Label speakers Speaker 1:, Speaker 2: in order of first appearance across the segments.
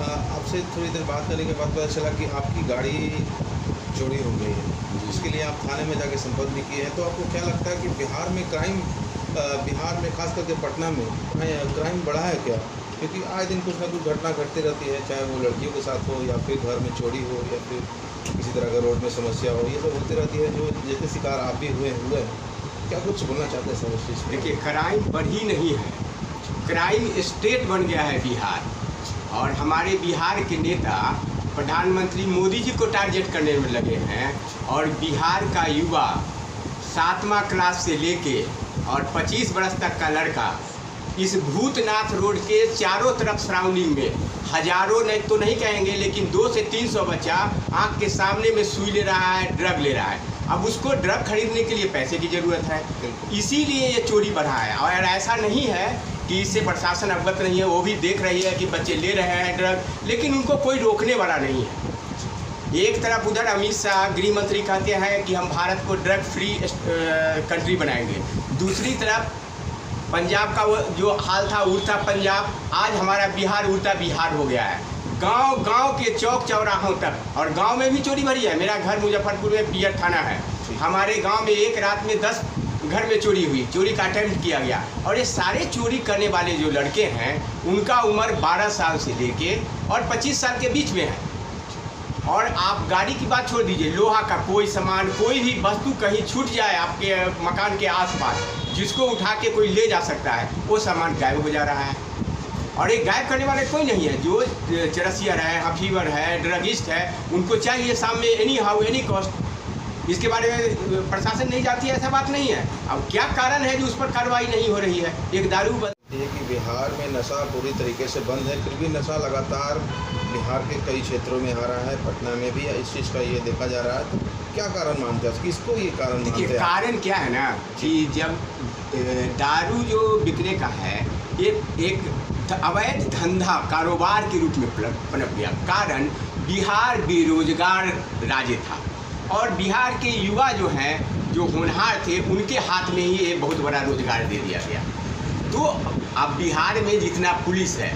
Speaker 1: आपसे थोड़ी देर बात करने के बाद पता चला कि आपकी गाड़ी चोरी हो गई है, जिसके लिए आप थाने में जाके संपर्क भी किए हैं। तो आपको क्या लगता है कि बिहार में बिहार में खास करके पटना में क्राइम बढ़ा है क्या? क्योंकि आए दिन कुछ ना कुछ घटना घटती रहती है, चाहे वो लड़कियों के साथ हो या फिर घर में चोरी हो या फिर किसी तरह का रोड में समस्या हो, ये सब होती रहती है। जो जैसे शिकार आप भी हुए हैं, क्या कुछ बोलना चाहते हैं सर उस चीज़?
Speaker 2: देखिए, क्राइम बढ़ी नहीं है, क्राइम स्टेट बन गया है बिहार। और हमारे बिहार के नेता प्रधानमंत्री मोदी जी को टारगेट करने में लगे हैं। और बिहार का युवा 7वां क्लास से लेके और 25 बरस तक का लड़का इस भूतनाथ रोड के चारों तरफ सराउंडिंग में हजारों तो नहीं कहेंगे, लेकिन 200 से 300 बच्चा आँख के सामने में सुई ले रहा है, ड्रग ले रहा है। अब उसको ड्रग खरीदने के लिए पैसे की ज़रूरत है, इसीलिए ये चोरी बढ़ा है। और ऐसा नहीं है कि इससे प्रशासन अवगत नहीं है, वो भी देख रही है कि बच्चे ले रहे हैं ड्रग, लेकिन उनको कोई रोकने वाला नहीं है। एक तरफ उधर अमित शाह गृह मंत्री कहते हैं कि हम भारत को ड्रग फ्री कंट्री बनाएंगे, दूसरी तरफ पंजाब का वो जो हाल था उड़ता पंजाब, आज हमारा बिहार उड़ता बिहार हो गया है। गांव गांव के चौक चौराहों तक, और गांव में भी चोरी भरी है। मेरा घर मुजफ्फरपुर में पियर थाना है, हमारे गांव में एक रात में 10 घर में चोरी हुई, चोरी का अटेम्प्ट किया गया। और ये सारे चोरी करने वाले जो लड़के हैं उनका उम्र 12 साल से लेके और 25 साल के बीच में है। और आप गाड़ी की बात छोड़ दीजिए, लोहा का कोई सामान, कोई भी वस्तु कहीं छूट जाए आपके मकान के आसपास, जिसको उठा के कोई ले जा सकता है, वो सामान गायब हो जा रहा है। और एक गायब करने वाले कोई नहीं है। जो चरसियर है, हफीवर है, ड्रगिस्ट है, उनको चाहिए सामने एनी हाउ एनी कॉस्ट। इसके बारे में प्रशासन नहीं जाती है, ऐसा बात नहीं है। अब क्या कारण है जो उस पर कार्रवाई नहीं हो रही है? एक दारू
Speaker 1: ये कि बिहार में नशा पूरी तरीके से बंद है, फिर भी नशा लगातार बिहार के कई क्षेत्रों में आ रहा है, पटना में भी इस चीज़ का ये देखा जा रहा है। तो क्या कारण मानते हैं, किसको ये कारण मानते हैं?
Speaker 2: कारण क्या है ना कि जब दारू जो बिकने का है, ये एक अवैध धंधा कारोबार के रूप में पनप गया। कारण बिहार बेरोजगार राज्य था और बिहार के युवा जो हैं, जो होनहार थे, उनके हाथ में ही ये बहुत बड़ा रोजगार दे दिया गया। तो अब बिहार में जितना पुलिस है,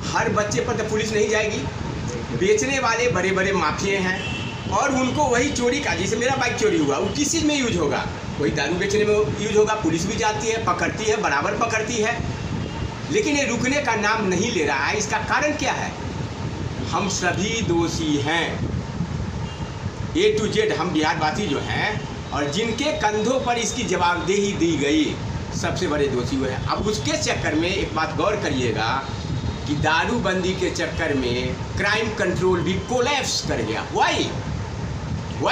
Speaker 2: हर बच्चे पर तो पुलिस नहीं जाएगी। बेचने वाले बड़े बड़े माफिए हैं और उनको वही चोरी का, जैसे मेरा बाइक चोरी हुआ, वो किस चीज़ में यूज होगा? वही दारू बेचने में यूज होगा। पुलिस भी जाती है, पकड़ती है, बराबर पकड़ती है, लेकिन ये रुकने का नाम नहीं ले रहा है। इसका कारण क्या है? हम सभी दोषी हैं, A to Z हम बिहारवासी जो हैं, और जिनके कंधों पर इसकी जवाबदेही दी गई, सबसे बड़े दोषी हुए हैं। अब उसके चक्कर में एक बात गौर करिएगा कि दारूबंदी के चक्कर में क्राइम कंट्रोल भी कोलैप्स कर गया। वाई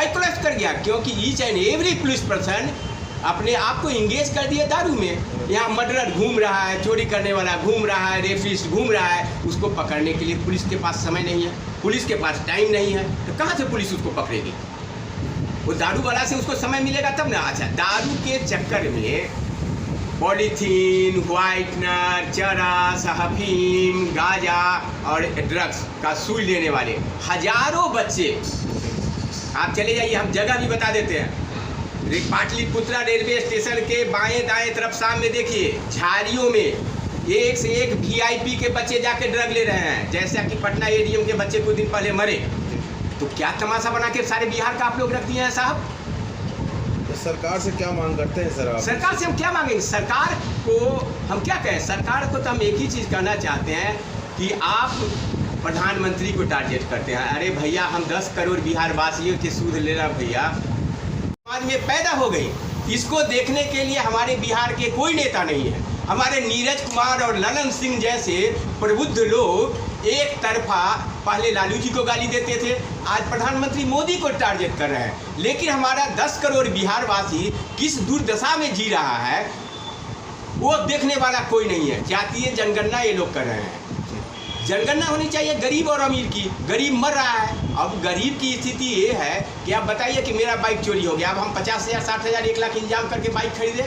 Speaker 2: कोलैप्स कर गया? क्योंकि each and every police person अपने आप को इंगेज कर दिया दारू में। यहाँ मर्डरर घूम रहा है, चोरी करने वाला घूम रहा है, रेपिस्ट घूम रहा है, उसको पकड़ने के लिए पुलिस के पास समय नहीं है, पुलिस के पास टाइम नहीं है, तो कहाँ से पुलिस उसको पकड़ेगी? वो दारू वाला से उसको समय मिलेगा तब ना। अच्छा, दारू के चक्कर में पॉलीथीन, व्हाइटनर, चरस, अफीम, गांजा और ड्रग्स का सुई लेने वाले हजारों बच्चे, आप चले जाइए, हम जगह भी बता देते हैं। पाटलिपुत्रा रेलवे स्टेशन के बाएं दाएं तरफ सामने देखिए, झाड़ियों में एक से एक VIP के बच्चे जाके ड्रग ले रहे हैं। जैसा कि पटना ADM के बच्चे कुछ दिन पहले मरे, तो क्या तमाशा बना के सारे बिहार का आप लोग रख दिए हैं साहब?
Speaker 1: सरकार से क्या मांग करते हैं सर आप?
Speaker 2: सरकार से हम क्या मांगेंगे? सरकार को हम क्या कहें? सरकार को तो हम एक ही चीज़ कहना चाहते हैं कि आप प्रधानमंत्री को टारगेट करते हैं। अरे भैया, हम 10 करोड़ बिहार वासियों के सूद ले रहा भैया, समाज में पैदा हो गई। इसको देखने के लिए हमारे बिहार के कोई नेता नहीं है। हमारे नीरज कुमार और ललन सिंह जैसे प्रबुद्ध लोग एक तरफा पहले लालू जी को गाली देते थे, आज प्रधानमंत्री मोदी को टारगेट कर रहे हैं। लेकिन हमारा 10 करोड़ बिहारवासी किस दुर्दशा में जी रहा है, वो देखने वाला कोई नहीं है। जातीय जनगणना ये लोग कर रहे हैं। जनगणना होनी चाहिए गरीब और अमीर की। गरीब मर रहा है। अब गरीब की स्थिति ये है कि आप बताइए कि मेरा बाइक चोरी हो गया, अब हम 50,000, 60,000, 1 लाख इंतजाम करके बाइक खरीदे?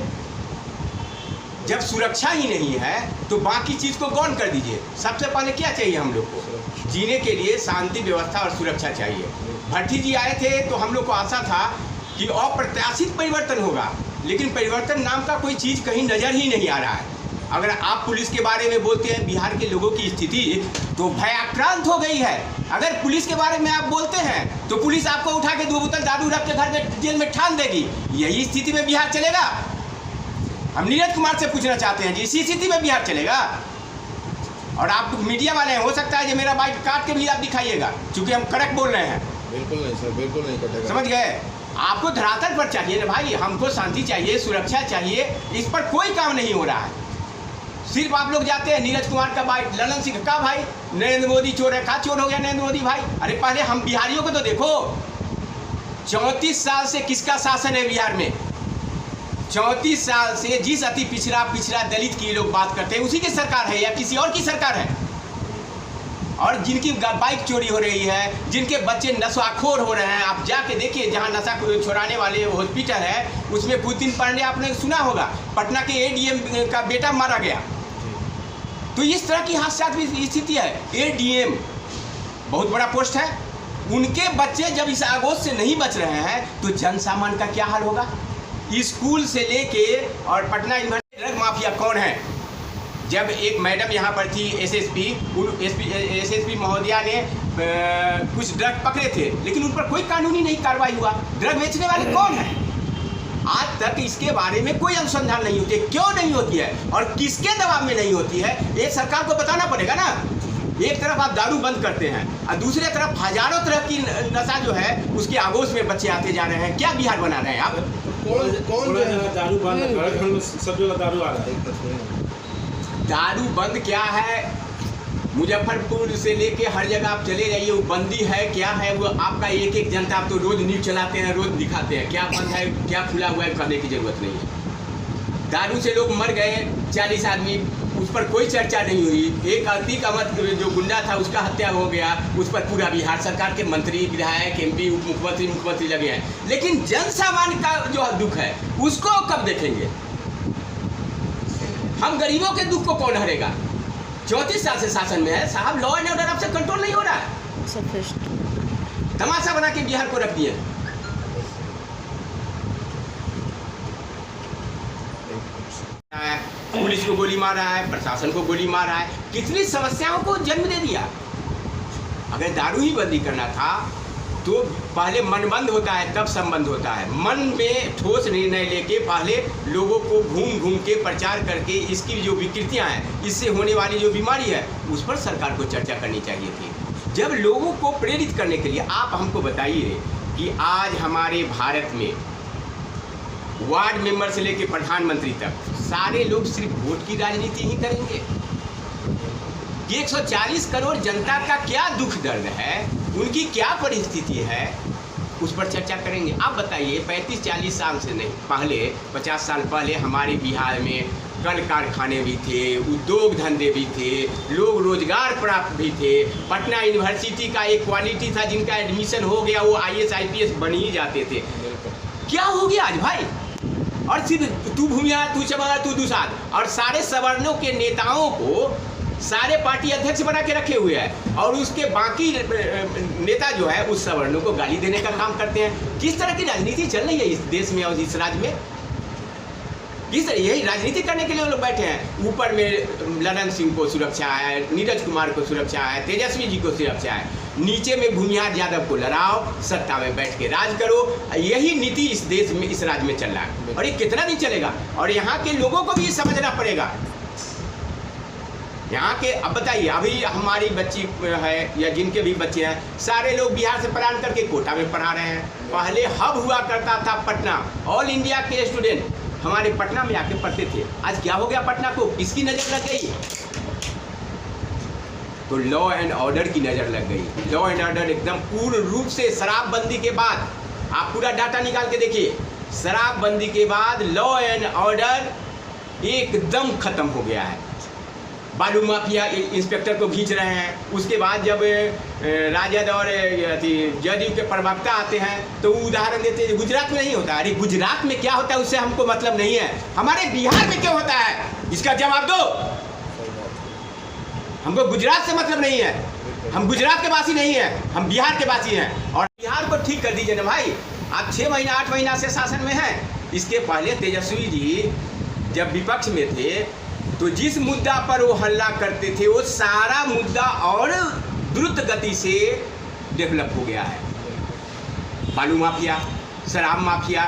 Speaker 2: जब सुरक्षा ही नहीं है तो बाकी चीज़ को गौन कर दीजिए। सबसे पहले क्या चाहिए हम लोग को? जीने के लिए शांति व्यवस्था और सुरक्षा चाहिए। भट्टी जी आए थे तो हम लोग को आशा था कि अप्रत्याशित परिवर्तन होगा, लेकिन परिवर्तन नाम का कोई चीज़ कहीं नज़र ही नहीं आ रहा है। अगर आप पुलिस के बारे में बोलते हैं बिहार के लोगों की स्थिति तो भयाक्रांत हो गई है। अगर पुलिस के बारे में आप बोलते हैं तो पुलिस आपको उठा के 2 बोतल दारू रख के घर में जेल में ठान देगी। यही स्थिति में बिहार चलेगा? हम नीरज कुमार से पूछना चाहते हैं जी, इसी स्थिति में बिहार चलेगा? और आप मीडिया वाले हैं, हो सकता है कि मेरा बाइक काट के भी आप दिखाइएगा, क्योंकि हम कड़क बोल रहे हैं।
Speaker 1: बिल्कुल नहीं सर, बिल्कुल नहीं कटेगा।
Speaker 2: समझ गए? आपको धरातल पर चाहिए ना भाई, हमको शांति चाहिए, सुरक्षा चाहिए। इस पर कोई काम नहीं हो रहा है। सिर्फ आप लोग जाते हैं, नीरज कुमार का भाई, ललन सिंह का भाई, नरेंद्र मोदी चोर है। कहा चोर हो गया नरेंद्र मोदी भाई? अरे पहले हम बिहारियों को तो देखो, 34 साल से किसका शासन है बिहार में? 34 साल से जिस अति पिछड़ा दलित की लोग बात करते हैं, उसी की सरकार है या किसी और की सरकार है? और जिनकी बाइक चोरी हो रही है, जिनके बच्चे नशाखोर हो रहे हैं, आप जाके देखिए जहाँ नशा छोड़ाने वाले हॉस्पिटल है, उसमें कुछ दिन पहले आपने सुना होगा पटना के एडीएम का बेटा मारा गया। तो इस तरह की हादसात भी स्थिति है। एडीएम बहुत बड़ा पोस्ट है, उनके बच्चे जब इस आगोश से नहीं बच रहे हैं तो जन सामान्य का क्या हाल होगा? स्कूल से लेके और पटना यूनिवर्सिटी ड्रग माफिया कौन है? जब एक मैडम यहाँ पर थी एसएसपी महोदया ने कुछ ड्रग पकड़े थे, लेकिन उन पर कोई कानूनी नहीं कार्रवाई हुआ। ड्रग बेचने वाले कौन है? आज तक इसके बारे में कोई अनुसंधान नहीं होती है। क्यों नहीं होती है और किसके दबाव में नहीं होती है, ये सरकार को बताना पड़ेगा ना। एक तरफ आप दारू बंद करते हैं और दूसरे तरफ हजारों तरह की नशा जो है उसके आगोश में बच्चे आते जा रहे हैं। क्या बिहार बना रहे हैं आप?
Speaker 1: कौन
Speaker 3: दारू बंद, सब जगह दारू आ रहा है।
Speaker 2: दारू बंद क्या है? मुजफ्फरपुर से लेके हर जगह आप चले जाइए, वो बंदी है क्या है? वो आपका एक एक जनता, आप तो रोज न्यूज चलाते हैं, रोज दिखाते हैं क्या बंद है क्या खुला हुआ है, कहने की जरूरत नहीं है। दारू से लोग मर गए 40 आदमी, उस पर कोई चर्चा नहीं हुई। एक अतीक अहमद जो गुंडा था उसका हत्या हो गया, उस पर पूरा बिहार सरकार के मंत्री, विधायक, एमपी, उप मुख्यमंत्री लगे हैं। लेकिन जन सामान्य का जो दुख है उसको कब देखेंगे? हम गरीबों के दुख को कौन हरेगा? 34 साल से शासन में है साहब, लॉ एंड ऑर्डर आपसे कंट्रोल नहीं हो रहा है। तमाशा बना के बिहार को रख दिए। पुलिस को गोली मार रहा है, प्रशासन को गोली मार रहा है, कितनी समस्याओं को जन्म दे दिया। अगर दारू ही बंदी करना था तो पहले मन बंद होता है तब संबंध होता है। मन में ठोस निर्णय लेके पहले लोगों को घूम घूम के प्रचार करके इसकी जो विकृतियां हैं, इससे होने वाली जो बीमारी है, उस पर सरकार को चर्चा करनी चाहिए थी। जब लोगों को प्रेरित करने के लिए आप हमको बताइए कि आज हमारे भारत में वार्ड मेंबर से लेके प्रधानमंत्री तक सारे लोग सिर्फ वोट की राजनीति ही करेंगे। 140 करोड़ जनता का क्या दुख दर्द है, उनकी क्या परिस्थिति है, उस पर चर्चा करेंगे। आप बताइए 35-40 साल से नहीं, पहले 50 साल पहले हमारे बिहार में कल कारखाने भी थे, उद्योग धंधे भी थे, लोग रोजगार प्राप्त भी थे। पटना यूनिवर्सिटी का एक क्वालिटी था, जिनका एडमिशन हो गया वो IAS IPS बन ही जाते थे। क्या हो गया आज भाई? और सिर्फ तू भूमिया, तू चमार, तू दुसाद, और सारे सवर्णों के नेताओं को सारे पार्टी अध्यक्ष बना के रखे हुए हैं, और उसके बाकी नेता जो है उस सवर्णों को गाली देने का काम करते हैं। किस तरह की राजनीति चल रही है इस देश में और इस राज्य में? इस यही राजनीति करने के लिए लोग बैठे हैं। ऊपर में ललन सिंह को सुरक्षा है, नीरज कुमार को सुरक्षा है, तेजस्वी जी को सुरक्षा है, नीचे में भूमिहार यादव को लड़ाओ, सत्ता में बैठ के राज करो। यही नीति इस देश में, इस राज्य में चल रहा है। और ये कितना दिन चलेगा? और यहाँ के लोगों को भी समझना पड़ेगा। यहाँ के अब बताइए, अभी हमारी बच्ची है या जिनके भी बच्चे हैं, सारे लोग बिहार से पलायन करके कोटा में पढ़ा रहे हैं। पहले हब हुआ करता था पटना, ऑल इंडिया के स्टूडेंट हमारे पटना में आके पढ़ते थे। आज क्या हो गया पटना को? किसकी नज़र लग गई? तो लॉ एंड ऑर्डर की नज़र लग गई। लॉ एंड ऑर्डर एकदम पूर्ण रूप से शराबबंदी के बाद, आप पूरा डाटा निकाल के देखिए, शराबबंदी के बाद लॉ एंड ऑर्डर एकदम खत्म हो गया है। बालू माफिया इंस्पेक्टर को खींच रहे हैं। उसके बाद जब राजद और जदयू के प्रवक्ता आते हैं तो वो उदाहरण देते हैं गुजरात में नहीं होता। अरे गुजरात में क्या होता है उससे हमको मतलब नहीं है, हमारे बिहार में क्यों होता है इसका जवाब दो। हमको गुजरात से मतलब नहीं है, हम गुजरात के वासी नहीं हैं, हम बिहार के वासी हैं। और बिहार को ठीक कर दीजिए ना भाई। आप 6 महीना 8 महीना से शासन में हैं। इसके पहले तेजस्वी जी जब विपक्ष में थे तो जिस मुद्दा पर वो हल्ला करते थे वो सारा मुद्दा और द्रुत गति से डेवलप हो गया है। बालू माफिया, शराब माफिया,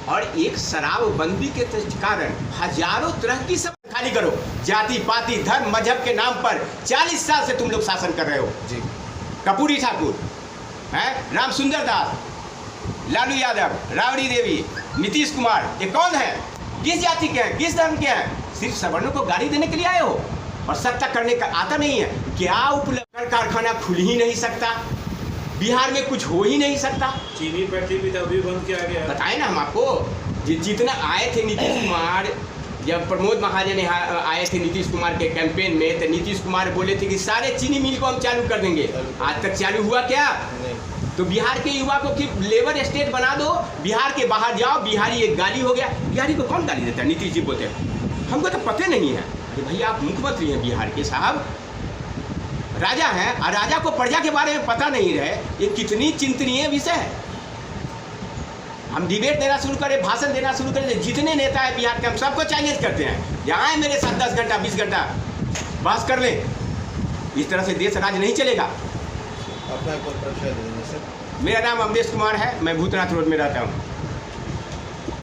Speaker 2: और एक शराबबंदी के कारण हजारों तरह की सब खाली करो। जाति पाति धर्म मजहब के नाम पर 40 साल से तुम लोग शासन कर रहे हो
Speaker 1: जी।
Speaker 2: कपूरी ठाकुर हैं, राम सुंदर दास, लालू यादव, राबड़ी देवी, नीतीश कुमार, ये कौन है? किस जाति के हैं, किस धर्म के हैं? सिर्फ सवर्णों को गाड़ी देने के लिए आए हो और सत्ता करने का आता नहीं है। क्या उपलब्ध कारखाना खुल ही नहीं सकता? बिहार में कुछ हो ही नहीं सकता।
Speaker 3: चीनी फैक्ट्री भी अभी बंद किया गया।
Speaker 2: बताए ना हम आपको, जितना आए थे नीतीश कुमार, जब प्रमोद महाजन यहाँ आए थे नीतीश कुमार के कैंपेन में, तो नीतीश कुमार बोले थे कि सारे चीनी मिल को हम चालू कर देंगे। आज तक चालू हुआ क्या? तो बिहार के युवा को कि लेबर स्टेट बना दो, बिहार के बाहर जाओ, बिहारी एक गाली हो गया। बिहारी को कौन गाली देता है? नीतीश जी बोलते हैं हमको तो पता नहीं है। अरे भैया आप मुख्यमंत्री हैं बिहार के साहब, राजा हैं, और राजा को प्रजा के बारे में पता नहीं रहे, ये कितनी चिंतनीय विषय है। हम डिबेट देना शुरू करें, भाषण देना शुरू करें, जितने नेता है बिहार के हम सबको चैलेंज करते हैं, यहाँ आए मेरे साथ 10 घंटा 20 घंटा बहस कर लें। इस तरह से देश राज नहीं चलेगा।
Speaker 1: अपना एक बार परिचय दे देंगे सर।
Speaker 2: मेरा नाम अमरेश कुमार है, मैं भूतनाथ रोड में रहता हूँ।